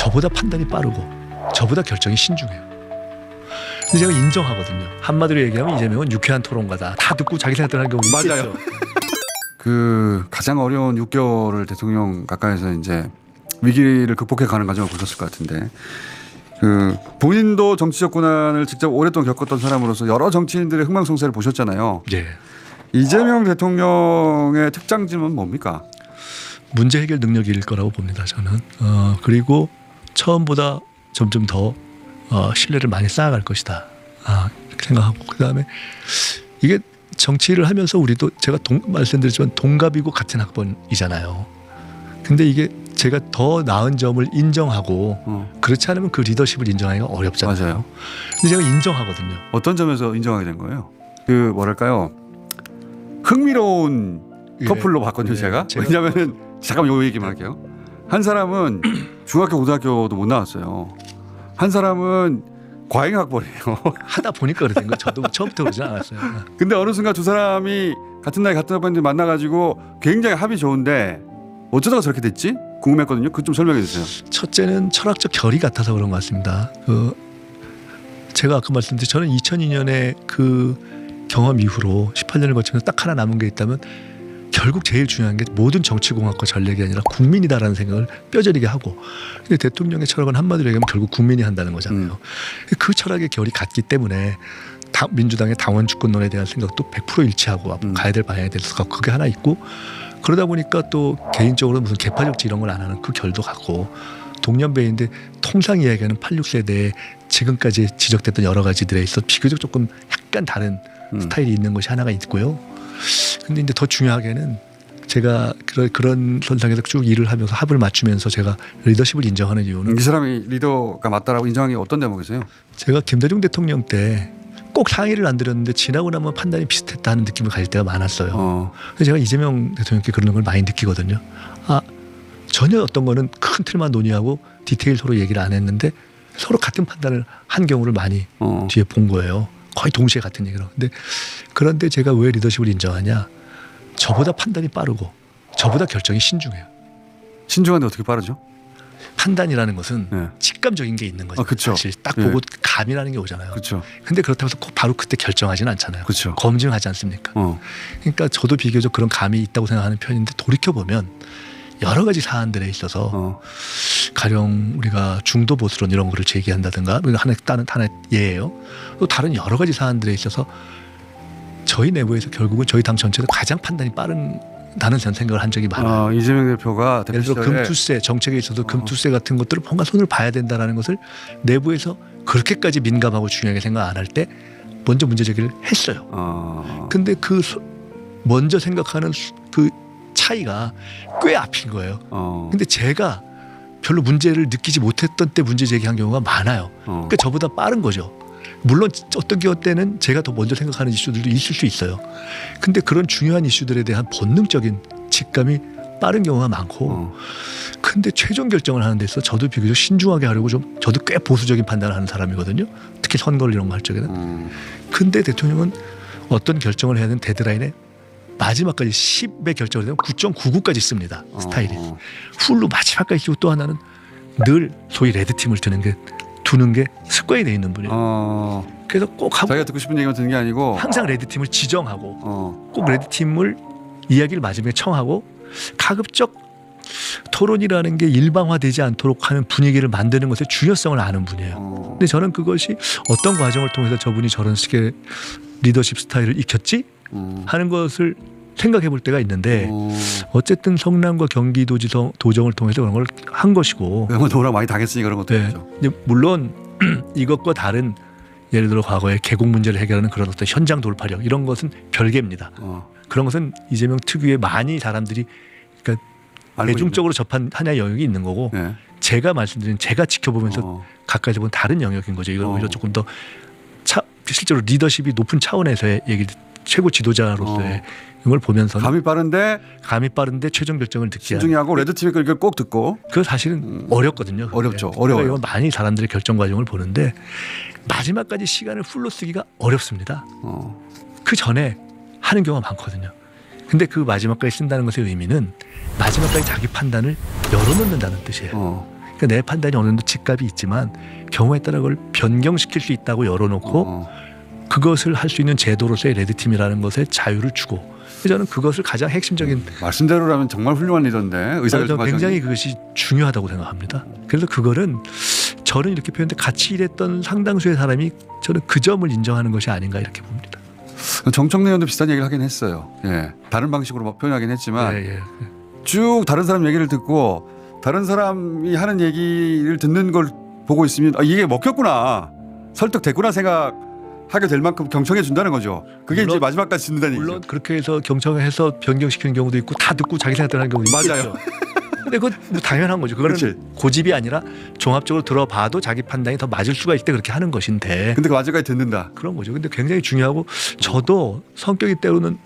저보다 판단이 빠르고 저보다 결정이 신중해요. 근데 제가 인정하거든요. 한마디로 얘기하면 이재명은 유쾌한 토론가다. 다 듣고 자기 생각대로 하는 경우가 있겠죠. 맞아요. 그 가장 어려운 6개월을 대통령 가까이서 이제 위기를 극복해 가는 과정을 보셨을 것 같은데 그 본인도 정치적 고난을 직접 오랫동안 겪었던 사람으로서 여러 정치인들의 흥망성쇠를 보셨잖아요. 예. 이재명 대통령의 특장점은 뭡니까? 문제 해결 능력일 거라고 봅니다. 저는. 그리고 처음보다 점점 더 신뢰를 많이 쌓아갈 것이다. 이렇게 생각하고 그다음에 이게 정치를 하면서 우리도 제가 말씀드렸지만 동갑이고 같은 학번이잖아요. 근데 이게 제가 더 나은 점을 인정하고 그렇지 않으면 그 리더십을 인정하기가 어렵잖아요. 맞아요. 근데 제가 인정하거든요. 어떤 점에서 인정하게 된 거예요? 그 뭐랄까요? 흥미로운 커플로 봤거든요. 제가. 왜냐하면 잠깐만 요 얘기만 할게요. 한 사람은 중학교 고등학교도 못 나왔어요. 한 사람은 과잉학번이에요. 하다 보니까 그렇게 된 거예요. 저도 처음부터 그러지 않았어요. 근데 어느 순간 두 사람이 같은 나이 같은 학번인데 만나가지고 굉장히 합이 좋은데 어쩌다가 저렇게 됐지? 궁금했거든요. 그거 좀 설명해 주세요. 첫째는 철학적 결이 같아서 그런 것 같습니다. 제가 아까 말씀드린 저는 2002년에 그 경험 이후로 18년을 거치면서 딱 하나 남은 게 있다면 결국 제일 중요한 게 모든 정치공학과 전략이 아니라 국민이다라는 생각을 뼈저리게 하고 근데 대통령의 철학은 한마디로 얘기하면 결국 국민이 한다는 거잖아요. 그 철학의 결이 같기 때문에 민주당의 당원 주권론에 대한 생각도 100% 일치하고 가야 될 방향에 대해서 그게 하나 있고 그러다 보니까 또 개인적으로 무슨 개파적지 이런 걸 안 하는 그 결도 같고 동년배인데 통상 이야기하는 86세대에 지금까지 지적됐던 여러 가지들에 있어 비교적 조금 약간 다른 스타일이 있는 것이 하나가 있고요. 근데 이제 더 중요하게는 제가 그런 선상에서 쭉 일을 하면서 합을 맞추면서 제가 리더십을 인정하는 이유는 이 사람이 리더가 맞다라고 인정한 게 어떤 대목이세요? 제가 김대중 대통령 때 꼭 상의를 안 드렸는데 지나고 나면 판단이 비슷했다는 느낌을 가질 때가 많았어요. 그래서 제가 이재명 대통령께 그런 걸 많이 느끼거든요. 전혀 어떤 거는 큰 틀만 논의하고 디테일 서로 얘기를 안 했는데 서로 같은 판단을 한 경우를 많이 뒤에 본 거예요. 거의 동시에 같은 얘기로. 그런데 제가 왜 리더십을 인정하냐? 저보다 판단이 빠르고 저보다 결정이 신중해요. 신중한데 어떻게 빠르죠? 판단이라는 것은 직감적인 게 있는 거죠. 그쵸. 사실 딱 보고 감이라는 게 오잖아요. 그렇죠. 근데 그렇다고 해서 꼭 바로 그때 결정하지는 않잖아요. 그쵸. 검증하지 않습니까? 그러니까 저도 비교적 그런 감이 있다고 생각하는 편인데 돌이켜보면 여러 가지 사안들에 있어서 가령 우리가 중도 보수론 이런 거를 제기한다든가 하나의 예예요. 또 다른 여러 가지 사안들에 있어서 저희 내부에서 결국은 저희 당 전체에서 가장 판단이 빠른다는 생각을 한 적이 많아요. 이재명 대표가 예를 들어 금투세 정책에 있어서 금투세 같은 것들을 뭔가 손을 봐야 된다는 것을 내부에서 그렇게까지 민감하고 중요하게 생각 안 할 때 먼저 문제 제기를 했어요. 근데 그 먼저 생각하는 그 차이가 꽤 앞인 거예요. 근데 제가 별로 문제를 느끼지 못했던 때 문제 제기한 경우가 많아요. 그러니까 저보다 빠른 거죠. 물론 어떤 경우 때는 제가 더 먼저 생각하는 이슈들도 있을 수 있어요. 근데 그런 중요한 이슈들에 대한 본능적인 직감이 빠른 경우가 많고 근데 최종 결정을 하는 데 있어서 저도 비교적 신중하게 하려고 저도 꽤 보수적인 판단을 하는 사람이거든요. 특히 선거를 이런 거 할 적에는. 근데 대통령은 어떤 결정을 해야 되는 데드라인에 마지막까지 10의 결정을 되면 9.99까지 씁니다. 스타일이. 훌로 마지막까지 쓰고 또 하나는 늘 소위 레드팀을 두는 게 습관이 돼 있는 분이에요. 그래서 꼭 자기가 듣고 싶은 얘기만 듣는 게 아니고 항상 레드팀을 지정하고 꼭 레드팀을 이야기를 마지막에 청하고 가급적 토론이라는 게 일방화되지 않도록 하는 분위기를 만드는 것의 중요성을 아는 분이에요. 근데 저는 그것이 어떤 과정을 통해서 저분이 저런 식의 리더십 스타일을 익혔지? 하는 것을 생각해 볼 때가 있는데 어쨌든 성남과 경기도지사 도정을 통해서 그런 걸 한 것이고 노랑 많이 당했으니까 그런 것도 있죠. 물론 이것과 다른 예를 들어 과거에 계곡 문제를 해결하는 그런 어떤 현장 돌파력 이런 것은 별개입니다. 그런 것은 이재명 특유의 많이 사람들이 그러니까 대중적으로 접한 하나의 영역이 있는 거고 제가 말씀드린 제가 지켜보면서 가까이서 본 다른 영역인 거죠. 이걸 오히려 조금 더 실제로 리더십이 높은 차원에서의 얘기를 최고 지도자로서의 이걸 보면서 감이 빠른데 최종 결정을 듣지 신중히 하고 레드팀의 걸 꼭 듣고 그거 사실은 어렵거든요. 어렵죠. 어려워요. 이건 많이 사람들의 결정 과정을 보는데 마지막까지 시간을 풀로 쓰기가 어렵습니다. 그 전에 하는 경우가 많거든요. 근데 그 마지막까지 쓴다는 것의 의미는 마지막까지 자기 판단을 열어놓는다는 뜻이에요. 그러니까 내 판단이 어느 정도 직갑이 있지만 경우에 따라 그걸 변경시킬 수 있다고 열어놓고 그것을 할 수 있는 제도로서의 레드팀이라는 것에 자유를 주고 저는 그것을 가장 핵심적인 말씀대로라면 정말 훌륭한 리더인데 의사결정 과정이 굉장히 그것이 중요하다고 생각합니다. 그래서 그거는 저는 이렇게 표현돼 같이 일했던 상당수의 사람이 저는 그 점을 인정하는 것이 아닌가 이렇게 봅니다. 정청래 의원도 비슷한 얘기를 하긴 했어요. 예. 다른 방식으로 표현하긴 했지만 예. 쭉 다른 사람 얘기를 듣고 다른 사람이 하는 얘기를 듣는 걸 보고 있으면 이게 먹혔구나 설득됐구나 생각하게 될 만큼 경청해 준다는 거죠. 그게 물론, 이제 마지막까지 듣는다는 얘기죠. 물론 그렇게 해서 경청해서 변경시키는 경우도 있고 다 듣고 자기 생각대로 하는 경우도 맞아요. 있겠죠. 근데 그건 뭐 당연한 거죠. 그거는 그렇지. 고집이 아니라 종합적으로 들어봐도 자기 판단이 더 맞을 수가 있을 때 그렇게 하는 것인데 근데 그 마지막에 듣는다. 그런 거죠. 근데 굉장히 중요하고 저도 성격이 때로는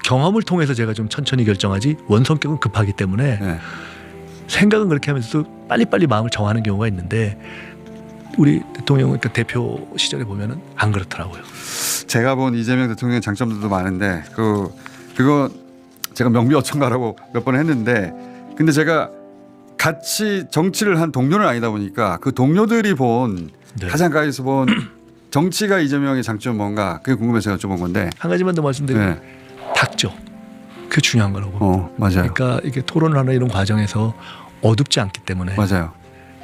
경험을 통해서 제가 좀 천천히 결정하지 원성격은 급하기 때문에 네. 생각은 그렇게 하면서도 빨리빨리 마음을 정하는 경우가 있는데 우리 대통령 그러니까 대표 시절에 보면은 안 그렇더라고요. 제가 본 이재명 대통령의 장점들도 많은데 그거 제가 명미어천가라고 몇 번 했는데 근데 제가 같이 정치를 한 동료는 아니다 보니까 그 동료들이 본 네. 가장 가까이서 본 정치가 이재명의 장점 뭔가 그게 궁금해서 여쭤본 건데 한 가지만 더 말씀드리면 네. 닥죠. 그게 중요한 거라고. 맞아요. 그러니까 이게 토론을 하는 이런 과정에서 어둡지 않기 때문에 맞아요.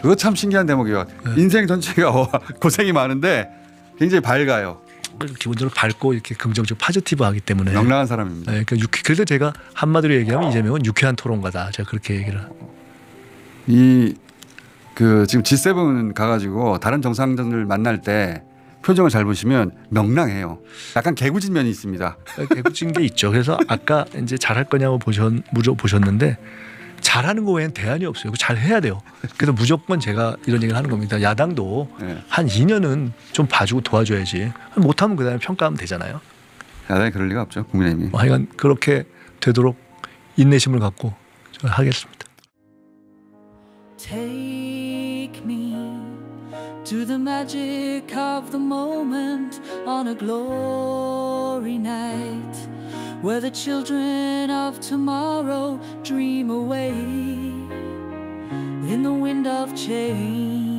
그거 참 신기한 대목이에요. 네. 인생 전체가 고생이 많은데 굉장히 밝아요. 기본적으로 밝고 이렇게 긍정적 포지티브하기 때문에 명랑한 사람입니다. 네, 그러니까 그래서 제가 한마디로 얘기하면 이재명은 유쾌한 토론가다. 제가 그렇게 얘기를. 지금 G7 가가지고 다른 정상들을 만날 때 표정을 잘 보시면 명랑해요. 약간 개구진 면이 있습니다. 개구진 게 있죠. 그래서 아까 이제 잘할 거냐고 보셨는데 잘하는 거 외엔 대안이 없어요. 잘 해야 돼요. 그래서 무조건 제가 이런 얘기를 하는 겁니다. 야당도 네. 한 2년은 좀 봐주고 도와줘야지. 못하면 그다음에 평가하면 되잖아요. 야당이 그럴 리가 없죠. 국민의힘이. 하여간 그렇게 되도록 인내심을 갖고 하겠습니다. Take me to the magic of the moment on a glory night where the children of tomorrow dream away in the wind of change.